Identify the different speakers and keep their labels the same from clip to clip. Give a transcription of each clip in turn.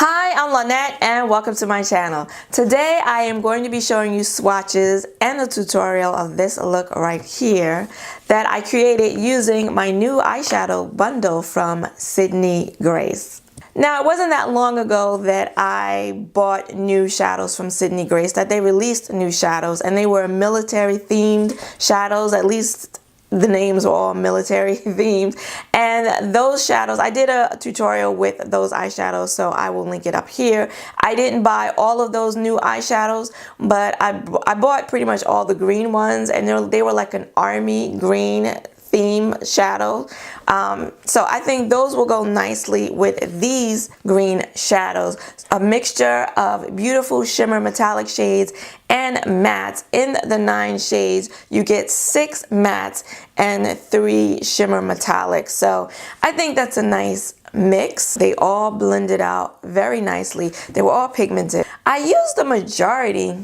Speaker 1: Hi, I'm Lynette and welcome to my channel. Today I am going to be showing you swatches and a tutorial of this look right here that I created using my new eyeshadow bundle from Sydney Grace. Now, it wasn't that long ago that I bought new shadows from Sydney Grace, that they released new shadows, and they were military themed shadows. At least the names were all military themed, and those shadows, I did a tutorial with those eyeshadows, so I will link it up here. I didn't buy all of those new eyeshadows, but I bought pretty much all the green ones, and they were like an army green theme shadow. So I think those will go nicely with these green shadows. A mixture of beautiful shimmer metallic shades and mattes. In the 9 shades, you get 6 mattes and 3 shimmer metallics. So I think that's a nice mix. They all blended out very nicely. They were all pigmented. I used the majority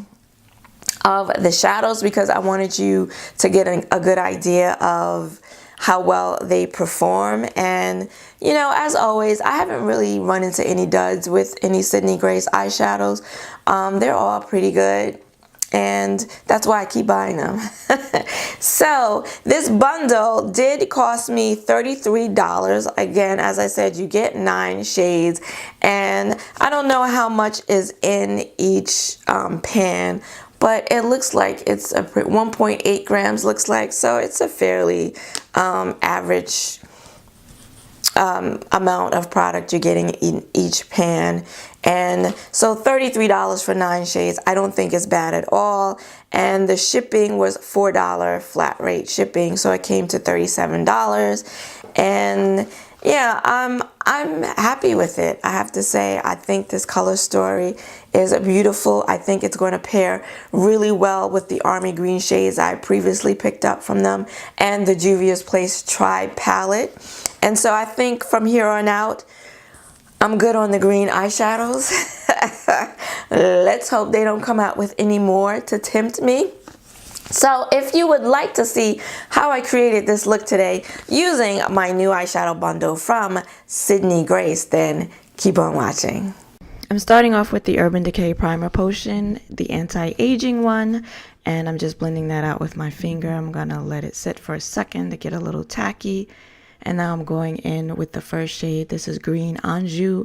Speaker 1: of the shadows because I wanted you to get a good idea of how well they perform. And you know, as always, I haven't really run into any duds with any Sydney Grace eyeshadows. They're all pretty good, and that's why I keep buying them. So this bundle did cost me $33. Again, as I said, you get 9 shades, and I don't know how much is in each pan, but it looks like it's a 1.8 grams, looks like, so it's a fairly average amount of product you're getting in each pan. And so $33 for 9 shades, I don't think is bad at all. And the shipping was $4 flat rate shipping, so it came to $37. And yeah, I'm happy with it. I have to say, I think this color story is beautiful. I think it's going to pair really well with the army green shades I previously picked up from them and the Juvia's Place Tribe palette. And so I think from here on out, I'm good on the green eyeshadows. Let's hope they don't come out with any more to tempt me. So if you would like to see how I created this look today using my new eyeshadow bundle from Sydney Grace, then keep on watching. I'm starting off with the Urban Decay Primer Potion, the anti-aging one, and I'm just blending that out with my finger. I'm gonna let it sit for a second to get a little tacky. And now I'm going in with the first shade. This is Green Anjou,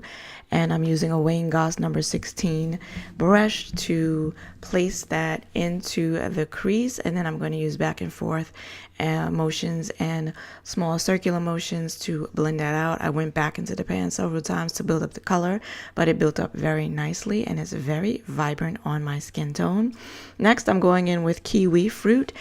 Speaker 1: and I'm using a Wayne Goss number 16 brush to place that into the crease, and then I'm going to use back and forth motions and small circular motions to blend that out. I went back into the pan several times to build up the color, but it built up very nicely and it's very vibrant on my skin tone. Next, I'm going in with Kiwi Fruit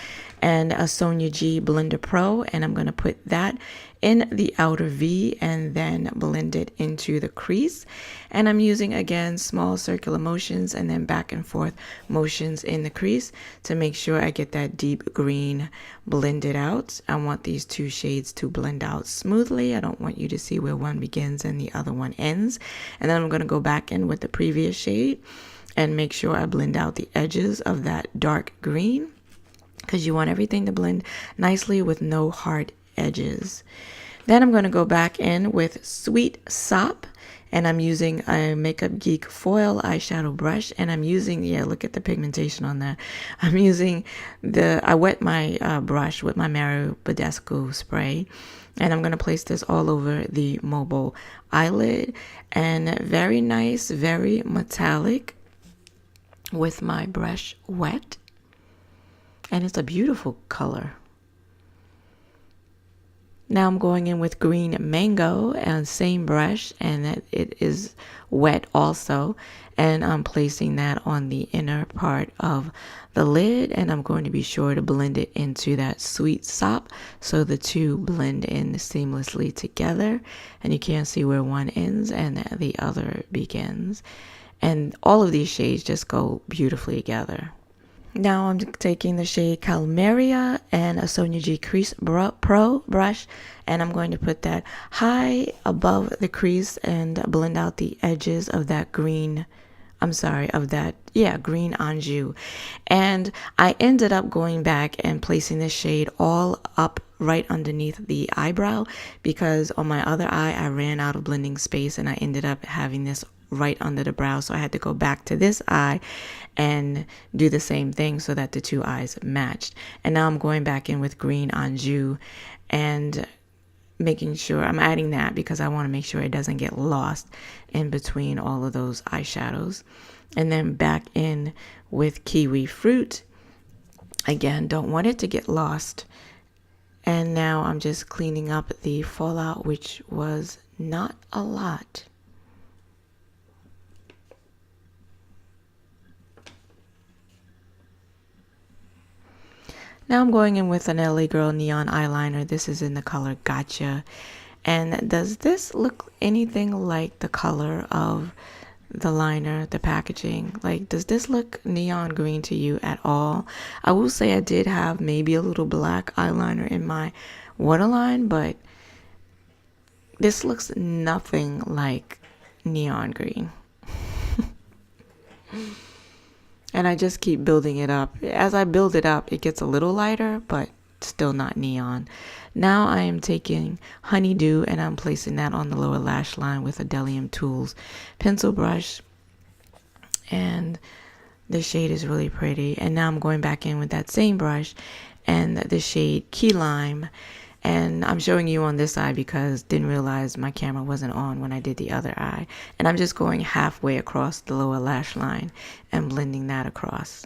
Speaker 1: and a Sonia G Blender Pro, and I'm going to put that in the outer V and then blend it into the crease. And I'm using, again, small circular motions and then back and forth motions in the crease to make sure I get that deep green blended out. I want these 2 shades to blend out smoothly. I don't want you to see where one begins and the other one ends. And then I'm going to go back in with the previous shade and make sure I blend out the edges of that dark green, because you want everything to blend nicely with no hard edges. Then I'm going to go back in with Sweet Sop, and I'm using a Makeup Geek foil eyeshadow brush, and I'm using, yeah, look at the pigmentation on that. I'm using I wet my brush with my Mario Badescu spray, and I'm going to place this all over the mobile eyelid, and very nice, very metallic with my brush wet, and it's a beautiful color. Now I'm going in with Green Mango and same brush, and that it is wet also, and I'm placing that on the inner part of the lid, and I'm going to be sure to blend it into that Sweet Sop so the 2 blend in seamlessly together, and you can't see where one ends and the other begins. And all of these shades just go beautifully together. Now I'm taking the shade Calmeria and a Sonia G Crease Pro brush, and I'm going to put that high above the crease and blend out the edges of that green, Green Anjou. And I ended up going back and placing this shade all up right underneath the eyebrow, because on my other eye I ran out of blending space and I ended up having this right under the brow, so I had to go back to this eye and do the same thing so that the two eyes matched. And now I'm going back in with green Anjou and making sure I'm adding that because I want to make sure it doesn't get lost in between all of those eyeshadows. And then back in with kiwi fruit. Again, don't want it to get lost. And now I'm just cleaning up the fallout, which was not a lot. Now I'm going in with an LA Girl Neon Eyeliner. This is in the color Gotcha. And does this look anything like the color of the liner, the packaging? Like, does this look neon green to you at all? I will say I did have maybe a little black eyeliner in my waterline, but this looks nothing like neon green. And I just keep building it up. As I build it up, it gets a little lighter, but still not neon. Now I am taking Honeydew and I'm placing that on the lower lash line with a Delium Tools pencil brush. And the shade is really pretty. And now I'm going back in with that same brush and the shade Key Lime. And I'm showing you on this eye because didn't realize my camera wasn't on when I did the other eye. And I'm just going halfway across the lower lash line and blending that across.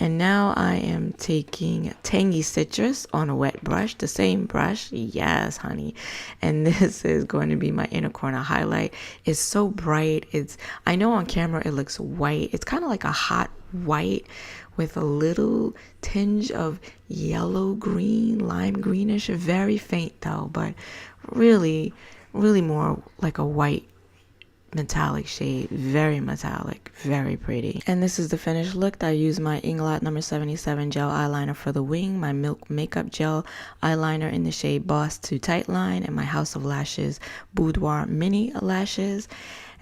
Speaker 1: And now I am taking Tangy Citrus on a wet brush, the same brush. Yes, honey. And this is going to be my inner corner highlight. It's so bright. I know on camera it looks white. It's kind of like a hot white with a little tinge of yellow green, lime greenish, very faint though, but really, really more like a white metallic shade. Very metallic, very pretty. And this is the finished look. I use my Inglot number 77 gel eyeliner for the wing, my Milk Makeup gel eyeliner in the shade Boss to Tight Line, and my House of Lashes Boudoir mini lashes.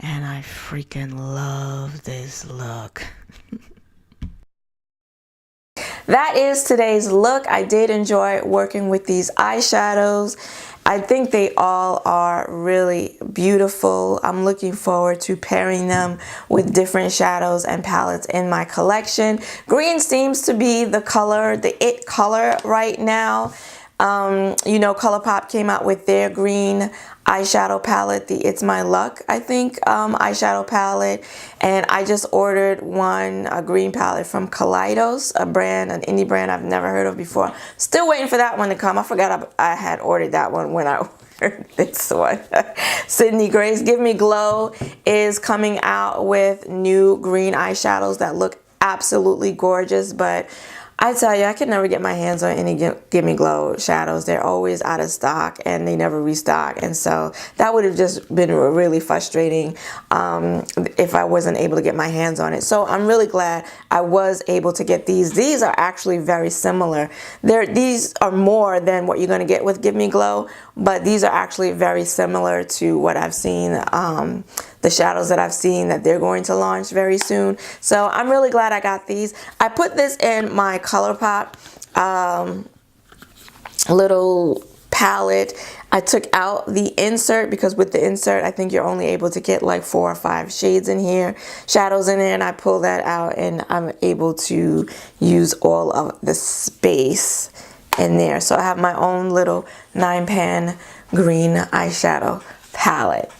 Speaker 1: And I freaking love this look. That is today's look. I did enjoy working with these eyeshadows. I think they all are really beautiful. I'm looking forward to pairing them with different shadows and palettes in my collection. Green seems to be the color, the it color right now. You know, ColourPop came out with their green eyeshadow palette, the It's My Luck, I think, eyeshadow palette. And I just ordered a green palette from Kaleidos, a brand, an indie brand I've never heard of before. Still waiting for that one to come. I forgot I had ordered that one when I ordered this one. Sydney Grace Give Me Glow is coming out with new green eyeshadows that look absolutely gorgeous, but I tell you, I could never get my hands on any Give Me Glow shadows. They're always out of stock and they never restock. And so that would have just been really frustrating if I wasn't able to get my hands on it. So I'm really glad I was able to get these. These are actually very similar. These are more than what you're going to get with Give Me Glow, but these are actually very similar to what I've seen, the shadows that I've seen that they're going to launch very soon. So I'm really glad I got these. I put this in my ColourPop little palette. I took out the insert because with the insert I think you're only able to get like 4 or 5 shades in here, shadows in there, and I pull that out and I'm able to use all of the space in there. So I have my own little 9-pan green eyeshadow palette.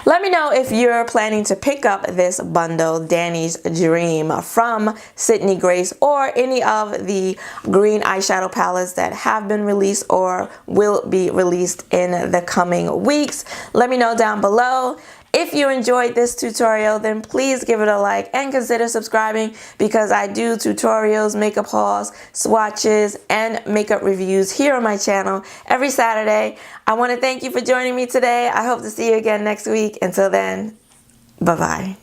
Speaker 1: Let me know if you're planning to pick up this bundle, Danny's Dream, from Sydney Grace, or any of the green eyeshadow palettes that have been released or will be released in the coming weeks. Let me know down below. If you enjoyed this tutorial, then please give it a like and consider subscribing, because I do tutorials, makeup hauls, swatches, and makeup reviews here on my channel every Saturday. I want to thank you for joining me today. I hope to see you again next week. Until then, bye-bye.